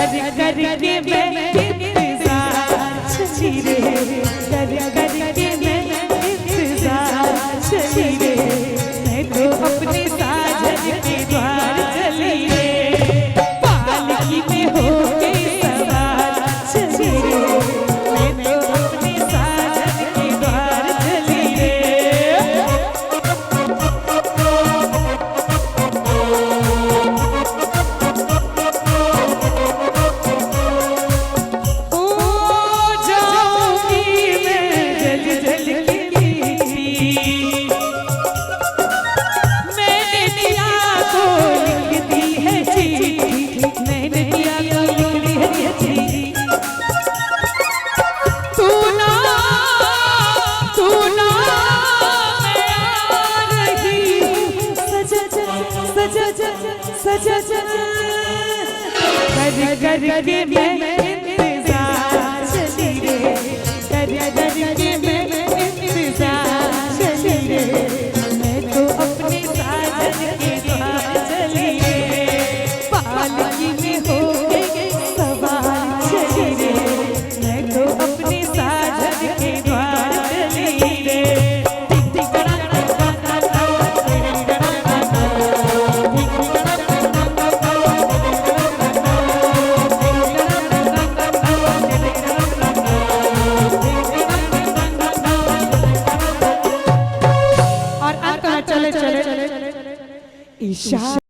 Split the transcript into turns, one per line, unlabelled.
कर के मैं इंतजार चली रे, कर के मैं इंतजार चली रे, मैं तो अपने साजन के द्वार चली रे, पालकी में होके सवार चली रे, मैं तो अपने साजन के द्वार चली रे। कर के मैं इंतजार चली रे, कर के मैं इंतजार चली रे, मैं तो अपने साजन के द्वार चली रे, पालकी में होके सवार चली रे, मैं तो अपने साजन के द्वार चली रे। चले चले चले चले